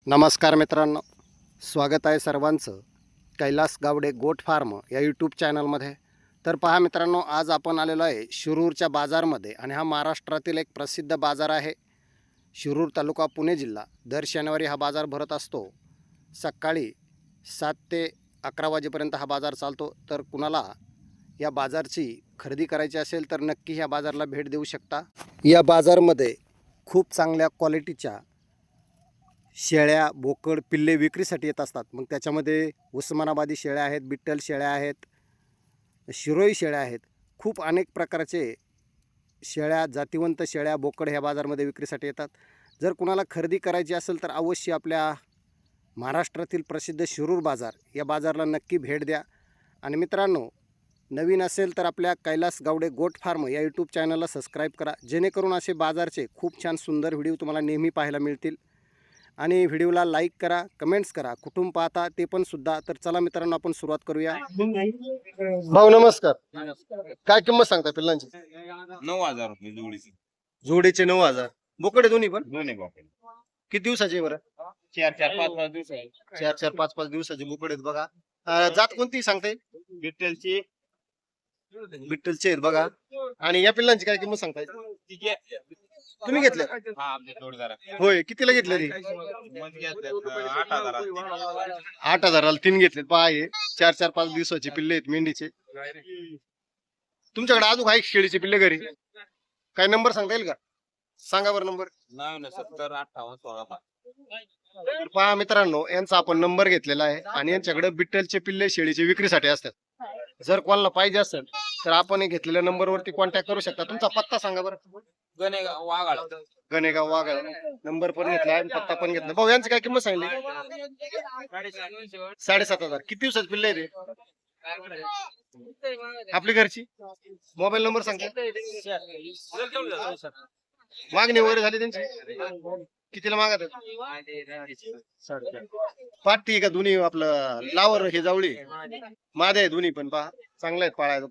नमस्कार मित्रांनो, स्वागत आहे सर्वांचं कैलास गावडे गोट फार्म या यूट्यूब चॅनलमध्ये. तर पहा मित्रांनो, आज आपण आलेलो आहे शिरूरच्या बाजारमध्ये आणि हा महाराष्ट्रातील एक प्रसिद्ध बाजार आहे. शिरूर तालुका पुणे जिल्हा. दर शनिवारी हा बाजार भरत असतो. सकाळी 7 ते 11 वाजेपर्यंत हा बाजार चालतो. तर कुणाला या बाजारची खरेदी करायची असेल तर नक्की या बाजारला भेट देऊ शकता. या बाजारमध्ये खूप चांगल्या क्वालिटीच्या शेळ्या, बोकड, पिल्ले विक्रीसाठी येत असतात. मग त्याच्यामध्ये उस्मानाबादी शेळ्या आहेत, बिट्टल शेळ्या आहेत, शिरोई शेळ्या आहेत. खूप अनेक प्रकारचे शेळ्या, जातिवंत शेळ्या, बोकड ह्या बाजारमध्ये विक्रीसाठी येतात. जर कुणाला खरेदी करायची असेल तर अवश्य आपल्या महाराष्ट्रातील प्रसिद्ध शिरूर बाजार या बाजारला नक्की भेट द्या. आणि मित्रांनो, नवीन असेल तर आपल्या कैलास गावडे गोट फार्म या यूट्यूब चॅनलला सबस्क्राईब करा, जेणेकरून असे बाजारचे खूप छान सुंदर व्हिडिओ तुम्हाला नेहमी पाहायला मिळतील. आणि व्हिडिओला लाईक करा, कमेंट्स करा, कुठून पाहता ते पण सुद्धा. तर चला मित्रांनो, आपण सुरुवात करूया. भाऊ नमस्कार. काय किंमत सांगता पिल्लांची? 9,000 रुपये जोडीची. जोडीचे 9,000. बोकडे दोन्ही पण? दोन्ही बोकडे. किती दिवसाचे बरं? 4-4, 5-5 दिवस आहे. 4-4, 5-5 दिवसाचे बोकडे आहेत बघा. जात कोणती सांगताय? बिट्टलची. बिट्टलचे आहेत बघा. आणि या पिल्लांची काय किंमत सांगताय? तुम्ही घेतल्या? हा, आपले जोडीदार आहे. होय, कितीला घेतलेली? मध्ये घेतल्यात 8,000. 8,000ला 3 घेतलेत. पहा, हे 4-4, 5 दिवसाचे पिल्ले आहेत मेंढीचे. तुमच्याकडे अजून आहे शेळीचे पिल्ले घरी? काय नंबर सांगता येईल का? सांगा बरं नंबर. 9705816. पहा मित्रांनो, यांचा आपण नंबर घेतलेला आहे आणि यांच्याकडे बिट्टलचे पिल्ले शेळीचे विक्रीसाठी असतात. जर कोणाला पाहिजे असेल तर आपण हे घेतलेल्या नंबरवरती कॉन्टॅक्ट करू शकता. तुमचा पत्ता सांगा बरं. गणेगाव वाघाळ. गणेगाव वाघाळ. नंबर पण घेतला आणि पत्ता पण घेतला. भाऊ, यांची काय किंमत सांगली? 7,500. किती दिवसाचे पिल्ले आहे ते? आपली घरची? मोबाईल नंबर सांगता? मागणी वगैरे झाली त्यांची? कितीला मागत आहेत? पाठी आहे का दोन्ही? आपलं लावर हे जावळी मादे आहे दोन्ही पण. पहा, चांगले आहेत पाळायला.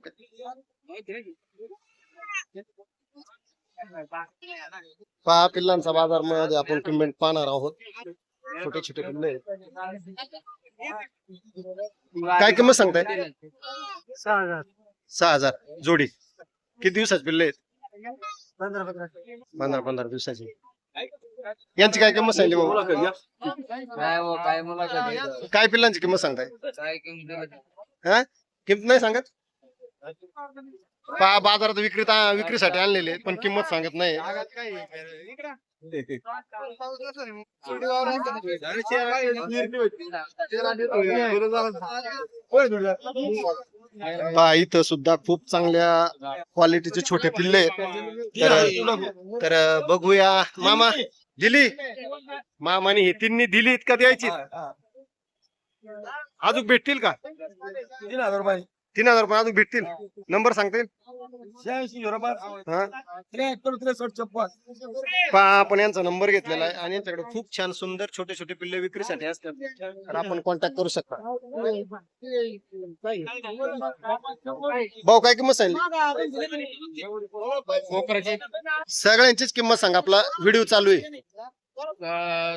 पहा, पिल्लांचा बाजार मध्ये आपण किंमत पाहणार आहोत. छोटे छोटे पिल्ले आहेत. काय किंमत सांगताय? 6,000 जोडी. किती दिवसाचे पिल्ले आहेत? 15 दिवसाचे. यांची काय किंमत सांगली भाऊ? काय पिल्लांची किंमत सांगताय? किंमत नाही सांगत? पहा, बाजारात विक्रीसाठी आणलेले आहेत पण किंमत सांगत नाही. पहा, इथं सुद्धा खूप चांगल्या क्वालिटीचे छोटे पिल्ले आहेत. तर बघूया. मामा दिली? मामाने हे तिन्ही दिली का द्यायची? अजून भेटतील का? 3,000 रुपये. 3,000 रुपये अजून भेटतील. नंबर सांगता येईल? 83 पहा, आपण यांचा नंबर घेतलेला आहे आणि यांच्याकडे खूप छान सुंदर छोटे छोटे पिल्ले विक्रीसाठी असतात. तर आपण कॉन्टॅक्ट करू शकता. भाऊ, काय किंमत सांगितली? सगळ्यांचीच किंमत सांगा, आपला व्हिडिओ चालू आहे.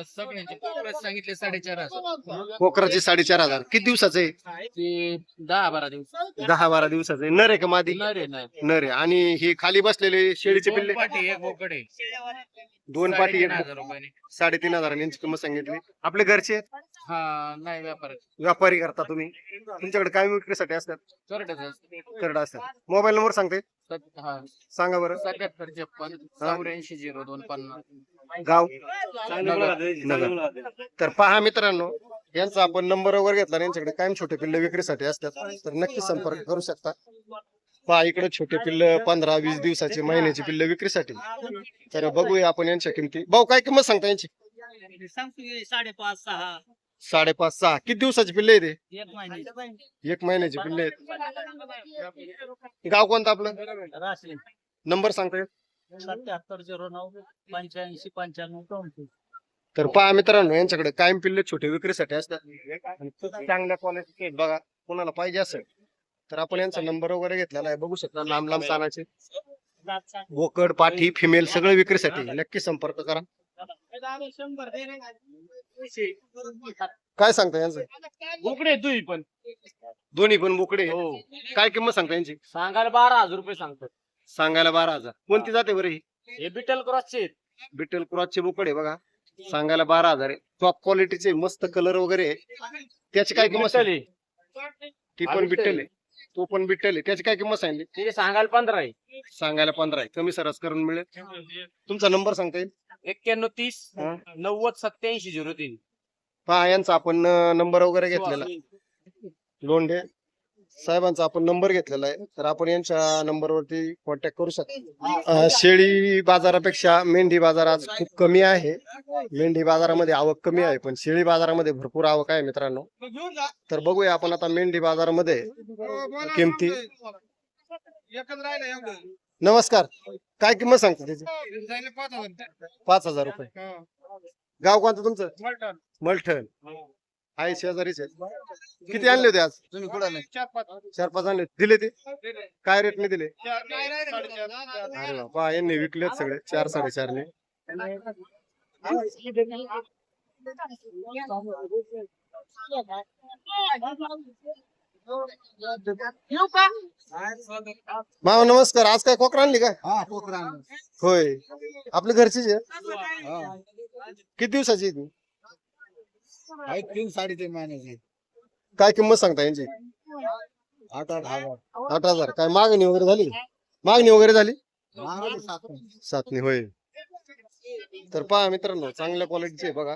सगळ्यांचे सांगितले 4,500. कोकराची 4,500. किती दिवसाचे? 10-12 दिवस. 10-12 दिवसाचे. नर आहे का मादी? नर आहे. आणि हे खाली बसलेले शेळीचे पिल्ले? एक बोकडे. 2 पाटी. 3,000 रुपये. 3,500 यांची किंमत सांगितली. आपले घरचे आहेत? हा, नाही व्यापार. व्यापारी करता तुम्ही? तुमच्याकडे काय विक्रीसाठी असतात? करडा असतात. मोबाईल नंबर सांगते? सांगा बरं. 7756 840250. गाव? नगर. तर पहा मित्रांनो, यांचा आपण नंबर वगैरे घेतला. यांच्याकडे कायम छोटे पिल्ले विक्रीसाठी असतात, तर नक्की संपर्क करू शकता. पहा, इकडे छोटे पिल्ले 15-20 दिवसाचे, महिन्याची पिल्ले विक्रीसाठी. तर बघूया आपण यांच्या किमती. भाऊ, काय किंमत सांगता यांची? 5.5-6. 5.5-6. किती दिवसाचे पिल्ले आहे ते? 1 महिना. 1 महिन्याचे पिल्ले आहेत. गाव कोणतं आपलं? नंबर सांगता येईल? 7709 8595. तर पहा मित्रांनो, यांच्याकडे कायम पिल्ले छोटे विक्रीसाठी असतात आणि खूप चांगल्या क्वालिटीचे बघा. कोणाला पाहिजे असेल तर आपण यांचा नंबर वगैरे घेतलेला आहे. बघू शकता, लांब लांब तानाचे बोकड, पाठी, फिमेल सगळे विक्रीसाठी. नक्की संपर्क करा. काय सांगता यांचं? बोकडे तुम्ही पण दोन्ही पण बोकडे हो काय किंमत सांगता यांची? सांगायला 12,000 रुपये सांगतात. सांगायला 12,000. कोणती जाते बरं ही? हे बिटल क्रॉसचे आहेत. बिटल क्रॉसचे बोकडे बघा, सांगायला 12,000 आहे. टॉप क्वालिटीचे मस्त कलर वगैरे आहे. त्याची काय किंमत बिट्टल आहे? आहे. ती हा पण बिट्टल बिट्टल आहे, तो पण बिट्टल आहे. त्याची काय किंमत सांगितली? ते सांगायला 15 आहे. सांगायला 15 आहे. कमी सरस करून मिळेल. तुमचा नंबर सांगता येईल? 91 30 हा. 90 87 03. पहा यांचा आपण नंबर वगैरे घेतलेला, लोंढे साहेबांचा आपण नंबर घेतलेला आहे, तर आपण यांच्या नंबरवरती कॉन्टॅक्ट करू शकता. शेळी बाजारापेक्षा मेंढी बाजार आज खूप कमी आहे. मेंढी बाजारामध्ये आवक कमी आहे, पण शेळी बाजारामध्ये भरपूर आवक आहे मित्रांनो. तर बघूया आपण आता मेंढी बाजारामध्ये किमती. नमस्कार, काय किंमत सांगता त्याची? 5,000 रुपये. गाव कोणतं तुमचं? मलठण आहे, शेजारीच आहे. किती आणले होते आज? तुम्ही कुठं 4-5 आणले. दिले ते काय रेटने दिले? अरे बाबा, यांनी विकलेत सगळे 4-4.5 ने. मामा नमस्कार, आज काय कोकरा आणली काय? होय, आपल्या घरचीच आहे. किती दिवसाची आहे ती? 3-3.5 महिन्याचे. काय किंमत सांगता यांची? 8,000. 8,000. काय मागणी वगैरे झाली? मागणी वगैरे झाली? सातनी होय. तर पहा मित्रांनो, चांगल्या क्वालिटीचे बघा.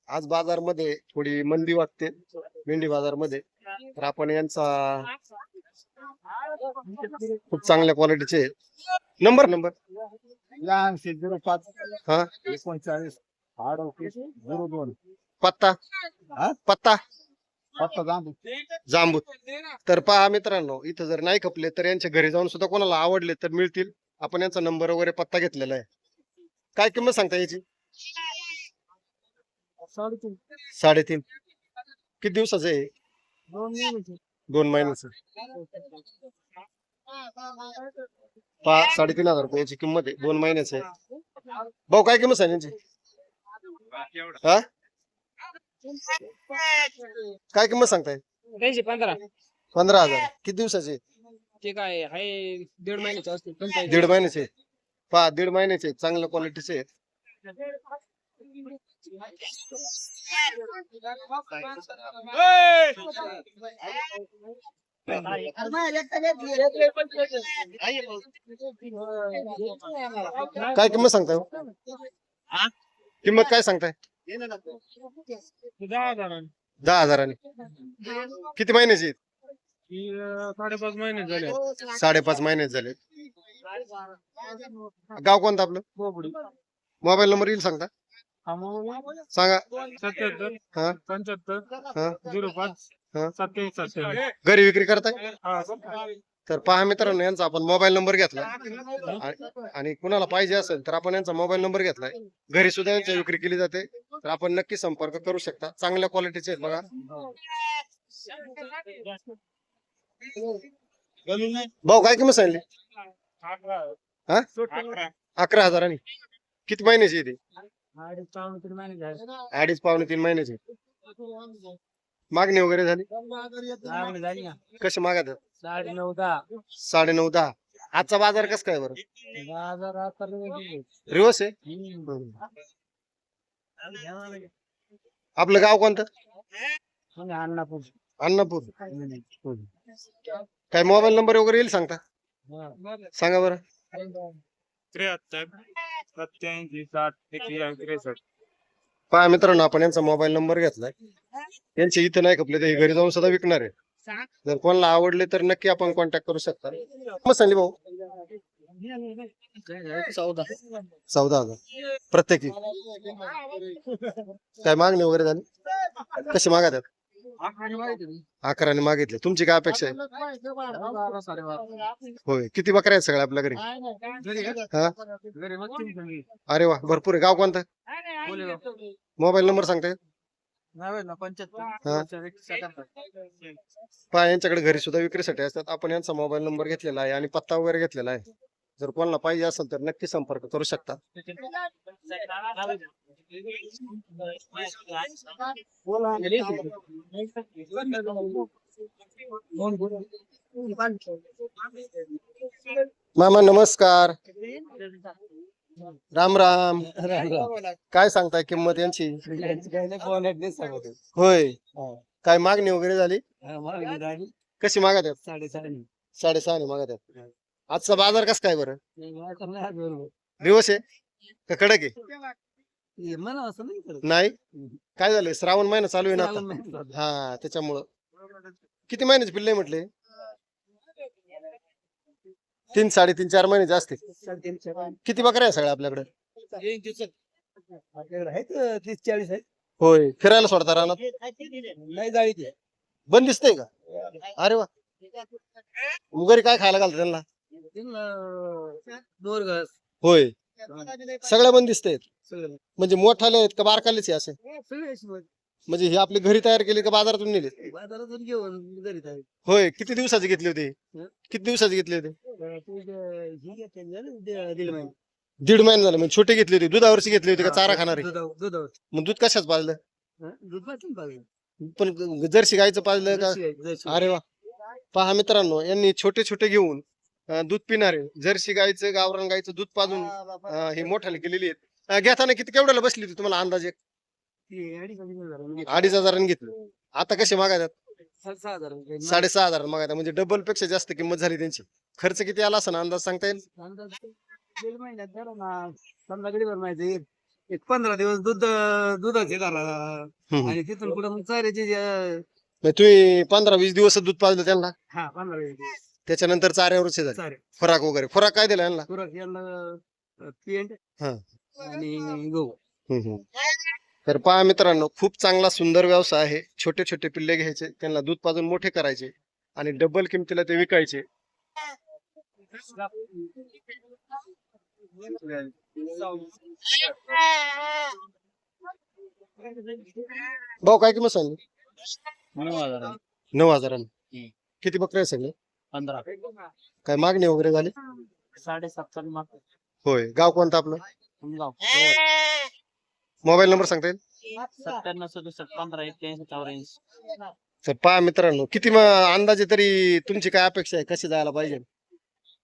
आज बाजारमध्ये थोडी मंदी वाटते मेंढी बाजारमध्ये, तर आपण यांचा खूप चांगल्या क्वालिटीचे नंबर 05 हा 39 02. पत्ता हा? पत्ता फक्त जांबू. जांबूत. तर पहा मित्रांनो, इथं जर नाही खपले तर यांच्या घरी जाऊन सुद्धा कोणाला आवडले तर मिळतील. आपण यांचा नंबर वगैरे पत्ता घेतलेला आहे. काय किंमत सांगता याची? 3.5. किती दिवसाचं आहे? 2 महिन्याचं. पहा 3,500 रुपये याची किंमत आहे, 2 महिन्याचं आहे. भाऊ काय किंमत सांगायची? हा काय किंमत सांगताय? 15,000. किती दिवसाचे? ते काय आहे 1.5 महिन्याचे असते. 1.5 महिन्याचे. पहा 1.5 महिन्याचे चांगल्या क्वालिटीचे आहेत. काय किंमत सांगताय हो? किंमत काय सांगताय? 10,000. किती महिन्याची आहेत? 5.5 महिने झाले. 5.5 महिने झाले. गाव कोणतं आपलं? मोबाईल नंबर येईल सांगता? सांगा. 77 हा 75 हा 05 हा. 27. घरी विक्री करताय? तर पहा मित्रांनो, यांचा आपण मोबाईल नंबर घेतला आणि कुणाला पाहिजे असेल तर आपण यांचा मोबाईल नंबर घेतलाय. घरी सुद्धा यांची विक्री केली जाते, तर आपण नक्की संपर्क करू शकता. चांगल्या क्वालिटीचे आहेत बघा. भाऊ काय किंमत सांगली? हा 11,000. किती महिन्याची आहे ती? 2.5-3 महिन्याची. मागणी वगैरे झाली? कशी मागत? 9.5-10. आजचा बाजार कस काय बरं? रिवर्स आहे. आपलं गाव कोणतं? अन्नापूर. काय मोबाईल नंबर वगैरे येईल सांगता? सांगा बरं. 73 87 60 61 63. पहा मित्रांनो, आपण यांचा मोबाईल नंबर घेतलाय. यांचे इथे नाही खपले तर हे घरी जाऊन सुद्धा विकणार आहे. जर कोणाला आवडले तर नक्की आपण कॉन्टॅक्ट करू शकता. मग सांगली भाऊ? 14,000 प्रत्येकी. काय मागणी वगैरे झाली? कशी मागतात? 11 मागितले. तुमची काय अपेक्षा आहे? होय. किती बकऱ्या आहेत सगळ्या आपल्या घरी? हा अरे वा, भरपूर आहे. गाव कोणतं? मोबाईल नंबर सांगताय? पहा यांच्याकडे घरी सुद्धा विक्रीसाठी असतात. आपण यांचा मोबाईल नंबर घेतलेला आहे आणि पत्ता वगैरे घेतलेला आहे. जर कोणाला पाहिजे असेल तर नक्की संपर्क करू शकता. मामा नमस्कार. राम राम. काय सांगताय किंमत यांची? होय. काय मागणी वगैरे झाली? कशी मागत आहेत? 6.5 मागत आहेत. आजचा बाजार कस काय बरं? दिवस आहे का कडक आहे? नाही. काय झालंय, श्रावण महिना चालू आहे ना आता. हा, त्याच्यामुळं. किती महिन्याचे पिल्ले म्हटले? 3, 3.5, 4 महिने जास्त आहे. किती बकऱ्या आहे सगळ्या आपल्याकडे? आहेत 30-40 आहेत. होय. फिरायला सोडता रानात? नाही जाळीत आहे. बंद दिसतंय का? अरे वा. घरी काय खायला घालता त्यांना? दोरघास होय. सगळ्या बंद दिसतंय. सगळं म्हणजे मोठाले आहेत का बारकालेच आहे असे? सगळे हिशोबात. म्हणजे हे आपली घरी तयार केली का बाजारातून नेले? बाजारातून घेऊन घरी जाईल. होय. किती दिवसाची घेतली होती? हं? किती दिवसाची घेतली होती? ही घेतली ना दीड महिने. 1.5 महिना झाला. म्हणजे छोटी घेतली होती, दुधावरची घेतली होती का चारा खाणारी? दुधावर मग दूध कशाच पाजलं? दूध पासून पाहिजे. पण जर्सी गायचं पाजलं का? अरे वा. पहा मित्रांनो, यांनी छोटे छोटे घेऊन दूध पिणारे जर्सी गायचं गावरान गायचं दूध पाजून हे मोठाले केलेली आहेत. घेताना किती केवढ्याला बसली होती तुम्हाला अंदाजे? 2,500 घेतली. आता कसे मागायतात? 6,500 मागायतात. म्हणजे डबल पेक्षा जास्त किंमत झाली त्यांची. खर्च किती आला असं अंदाज सांगता येईल? दीड महिन्यात झाला ना. समजा गडीवर माहिती एक 15 दिवस दुधाचे झाला. आणि तिथून पुढे मग चाऱ्याचे म्हणजे तुम्ही 15-20 दिवस दूध पाजलं त्यांना, 15 दिवस त्याच्यानंतर चाऱ्यावरचे झाले. चारे खुराक वगैरे खुराक काय दिला यांना? खुराक यांना पेंट हा. आणि गहू. तर पहा मित्रांनो, खूप चांगला सुंदर व्यवसाय आहे. छोटे छोटे पिल्ले घ्यायचे, त्यांना दूध पाजून मोठे करायचे आणि डबल किमतीला ते विकायचे. भाऊ काय किंमत सांगली? 9,000. किती बकरे सगळे? 15. काय मागणी वगैरे झाली? 7.5 माग. होय. गाव कोणतं आपलं? समजाव. मोबाईल नंबर सांगता येईल? 97-67-15-81-84. तर पहा मित्रांनो, किती अंदाजे तरी तुमची काय अपेक्षा आहे, कशी जायला पाहिजे?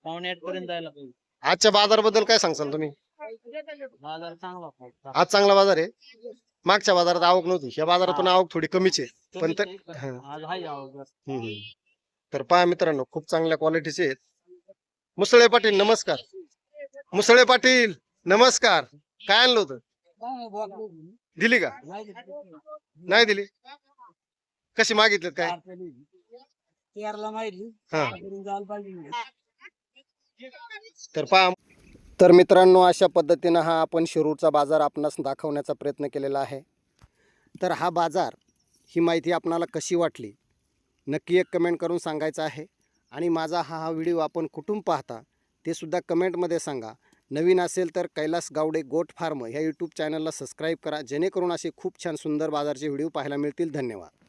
7:45 पर्यंत जायला पाहिजे. आजच्या बाजाराबद्दल काय सांगसाल तुम्ही? बाजार चांगला पाहिजे. आज चांगला बाजार आहे. मागच्या बाजारात आवक नव्हती, या बाजारातून आवक थोडी कमीच आहे. पण तर आज हाय आवक. तर पहा मित्रांनो, खूप चांगल्या क्वालिटीचे आहेत. मुसळे पाटील नमस्कार. मुसळे पाटील नमस्कार. काय आणलं होतं? दिली का? नाही दिली. कशी मागितलीत काय? हा. तर पहा. तर मित्रांनो, अशा पद्धतीनं हा आपण शिरूरचा बाजार आपणास दाखवण्याचा प्रयत्न केलेला आहे. तर हा बाजार, ही माहिती आपणाला कशी वाटली नक्की एक कमेंट करून सांगायचं आहे. आणि माझा हा व्हिडिओ आपण कुठून पाहता ते सुद्धा कमेंटमध्ये सांगा. नवीन असेल तर कैलास गावडे गोट फार्म ह्या यूट्यूब चॅनलला सबस्क्राईब करा, जेणेकरून असे खूप छान सुंदर बाजारचे व्हिडिओ पाहायला मिळतील. धन्यवाद.